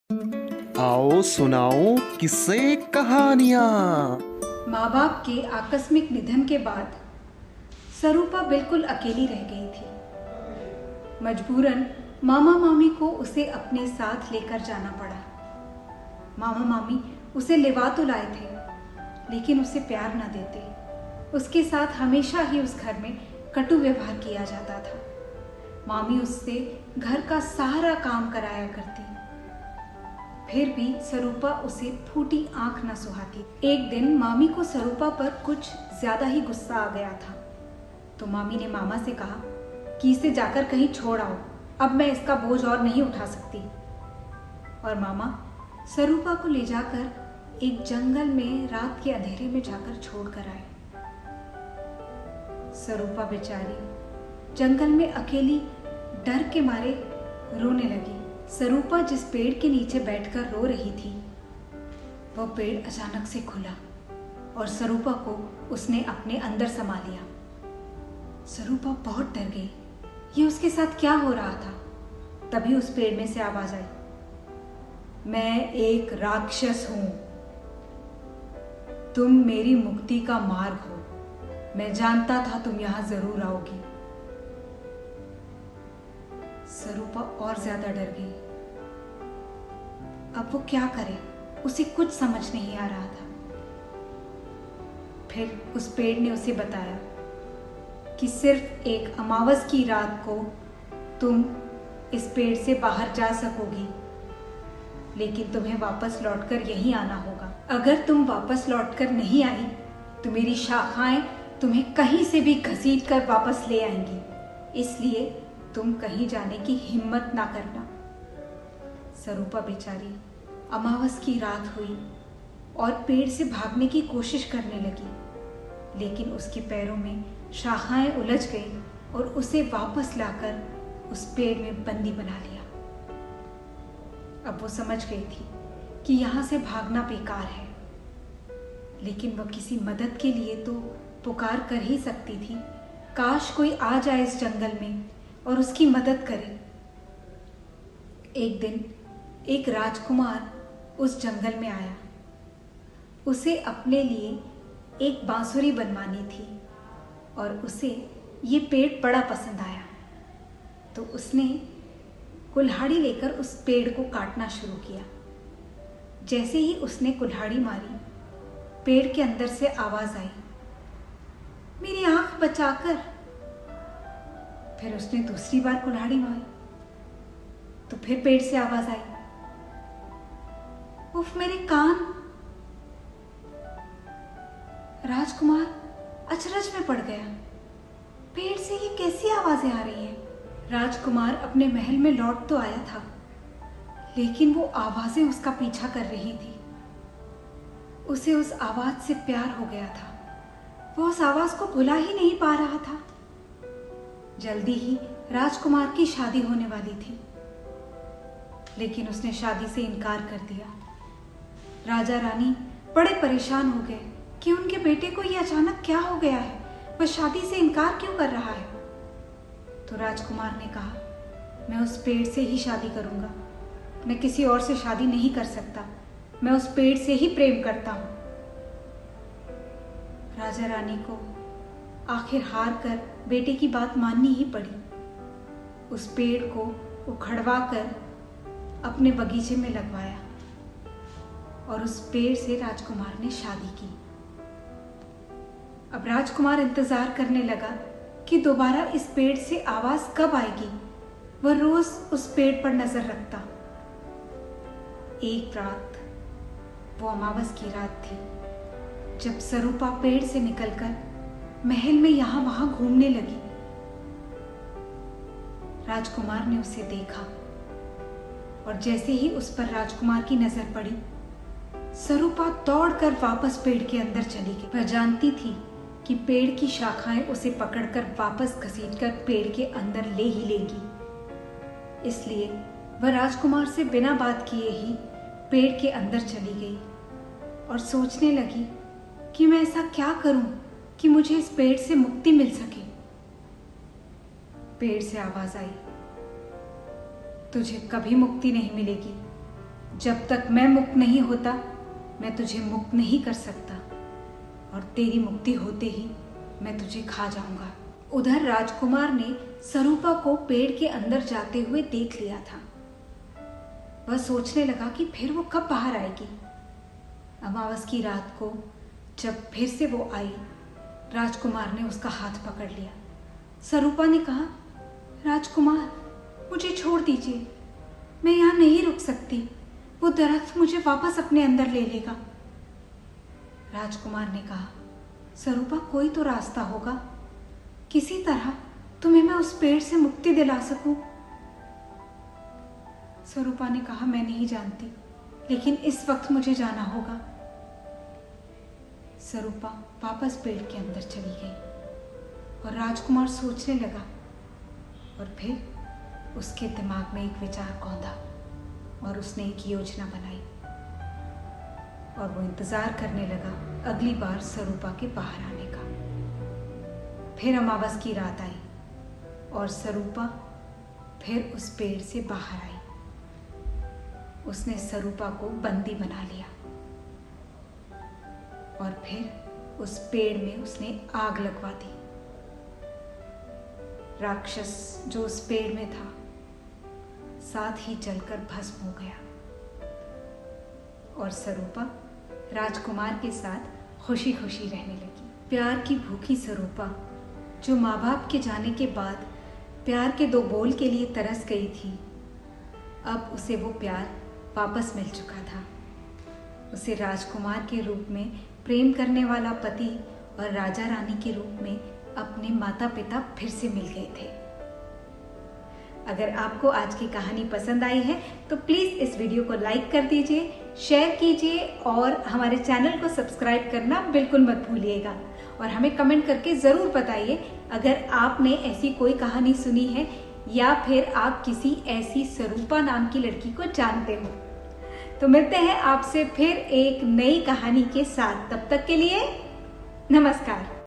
आओ सुनाओ किस्से कहानियाँ। माँ बाप के आकस्मिक निधन के बाद सरूपा बिल्कुल अकेली रह गई थी। मजबूरन मामा मामी को उसे अपने साथ लेकर जाना पड़ा। मामा मामी उसे लिवा तो लाए थे, लेकिन उसे प्यार न देते। उसके साथ हमेशा ही उस घर में कटु व्यवहार किया जाता था। मामी उससे घर का सारा काम कराया करती, फिर भी सरूपा उसे फूटी आंख न सुहाती। एक दिन मामी को सरूपा पर कुछ ज्यादा ही गुस्सा आ गया था, तो मामी ने मामा से कहा कि इसे जाकर कहीं छोड़ आओ, अब मैं इसका बोझ और नहीं उठा सकती। और मामा सरूपा को ले जाकर एक जंगल में रात के अंधेरे में जाकर छोड़ कर आए। सरूपा बेचारी जंगल में अकेली डर के मारे रोने लगी। सरूपा जिस पेड़ के नीचे बैठकर रो रही थी, वह पेड़ अचानक से खुला और सरूपा को उसने अपने अंदर समा लिया। सरूपा बहुत डर गई, ये उसके साथ क्या हो रहा था। तभी उस पेड़ में से आवाज आई, मैं एक राक्षस हूं, तुम मेरी मुक्ति का मार्ग हो, मैं जानता था तुम यहां जरूर आओगी। सरूपा और ज्यादा डर गई। अब वो क्या करे, उसे कुछ समझ नहीं आ रहा था। फिर उस पेड़ ने उसे बताया कि सिर्फ एक अमावस की रात को तुम इस पेड़ से बाहर जा सकोगी, लेकिन तुम्हें वापस लौटकर यहीं आना होगा। अगर तुम वापस लौटकर नहीं आई तो मेरी शाखाएं तुम्हें कहीं से भी घसीट कर वापस ले आएंगी, इसलिए तुम कहीं जाने की हिम्मत ना करना। सरूपा बेचारी अमावस की रात हुई और पेड़ से भागने की कोशिश करने लगी, लेकिन उसके पैरों में शाखाएं उलझ गई और उसे वापस लाकर उस पेड़ में बंदी बना लिया। अब वो समझ गई थी कि यहाँ से भागना बेकार है, लेकिन वह किसी मदद के लिए तो पुकार कर ही सकती थी। काश कोई आ जाए इस जंगल में और उसकी मदद करे। एक दिन एक राजकुमार उस जंगल में आया। उसे अपने लिए एक बांसुरी बनवानी थी और उसे ये पेड़ बड़ा पसंद आया, तो उसने कुल्हाड़ी लेकर उस पेड़ को काटना शुरू किया। जैसे ही उसने कुल्हाड़ी मारी, पेड़ के अंदर से आवाज आई, मेरी आंख बचाकर। फिर उसने दूसरी बार कुल्हाड़ी मारी तो फिर पेड़ से आवाज आई, उफ मेरे कान। राजकुमार अचरज में पड़ गया, पेड़ से ये कैसी आवाजें आ रही हैं। राजकुमार अपने महल में लौट तो आया था, लेकिन वो आवाजें उसका पीछा कर रही थी। उसे उस आवाज से प्यार हो गया था, वो उस आवाज को भुला ही नहीं पा रहा था। जल्दी ही राजकुमार की शादी होने वाली थी, लेकिन उसने शादी से इनकार कर दिया। राजा रानी बड़े परेशान हो गए कि उनके बेटे को ये अचानक क्या हो गया है, वह शादी से इनकार क्यों कर रहा है। तो राजकुमार ने कहा, मैं उस पेड़ से ही शादी करूंगा, मैं किसी और से शादी नहीं कर सकता, मैं उस पेड़ से ही प्रेम करता हूं। राजा रानी को आखिर हार कर बेटे की बात माननी ही पड़ी। उस पेड़ को उखड़वा कर अपने बगीचे में लगवाया और उस पेड़ से राजकुमार ने शादी की। अब राजकुमार इंतजार करने लगा कि दोबारा इस पेड़ से आवाज कब आएगी। वह रोज उस पेड़ पर नजर रखता। एक रात, वो अमावस की रात थी, जब सरूपा पेड़ से निकलकर महल में यहां वहां घूमने लगी। राजकुमार ने उसे देखा और जैसे ही उस पर राजकुमार की नजर पड़ी, सरूपा दौड़कर वापस पेड़ के अंदर चली गई। वह जानती थी कि पेड़ की शाखाएं उसे पकड़कर वापस घसीटकर पेड़ के अंदर ले ही लेगी, इसलिए वह राजकुमार से बिना बात किए ही पेड़ के अंदर चली गई और सोचने लगी कि मैं ऐसा क्या करूं कि मुझे इस पेड़ से मुक्ति मिल सके। पेड़ से आवाज आई, तुझे कभी मुक्ति नहीं मिलेगी, जब तक मैं मुक्त नहीं होता मैं तुझे मुक्त नहीं कर सकता, और तेरी मुक्ति होते ही मैं तुझे खा जाऊंगा। उधर राजकुमार ने सरूपा को पेड़ के अंदर जाते हुए देख लिया था। वह सोचने लगा कि फिर वो कब बाहर आएगी। अमावस की रात को जब फिर से वो आई, राजकुमार ने उसका हाथ पकड़ लिया। सरूपा ने कहा, राजकुमार मुझे छोड़ दीजिए, मैं यहाँ नहीं रुक सकती, वो दरख्त मुझे वापस अपने अंदर ले लेगा। राजकुमार ने कहा, सरूपा कोई तो रास्ता होगा, किसी तरह तुम्हें मैं उस पेड़ से मुक्ति दिला सकूं। सरूपा ने कहा, मैं नहीं जानती, लेकिन इस वक्त मुझे जाना होगा। सरूपा वापस पेड़ के अंदर चली गई और राजकुमार सोचने लगा, और फिर उसके दिमाग में एक विचार कौंधा और उसने एक योजना बनाई और वो इंतजार करने लगा अगली बार सरूपा के बाहर आने का। फिर अमावस की रात आई और सरूपा फिर उस पेड़ से बाहर आई। उसने सरूपा को बंदी बना लिया और फिर उस पेड़ में उसने आग लगवा दी। राक्षस जो उस पेड़ में था साथ ही जलकर भस्म हो गया और सरूपा राजकुमार के साथ खुशी खुशी रहने लगी। प्यार की भूखी सरूपा जो माँ बाप के जाने के बाद प्यार के दो बोल के लिए तरस गई थी, अब उसे वो प्यार वापस मिल चुका था। उसे राजकुमार के रूप में प्रेम करने वाला पति और राजा रानी के रूप में अपने माता पिता फिर से मिल गए थे। अगर आपको आज की कहानी पसंद आई है तो प्लीज़ इस वीडियो को लाइक कर दीजिए, शेयर कीजिए और हमारे चैनल को सब्सक्राइब करना बिल्कुल मत भूलिएगा। और हमें कमेंट करके ज़रूर बताइए अगर आपने ऐसी कोई कहानी सुनी है या फिर आप किसी ऐसी सरूपा नाम की लड़की को जानते हो। तो मिलते हैं आपसे फिर एक नई कहानी के साथ, तब तक के लिए नमस्कार।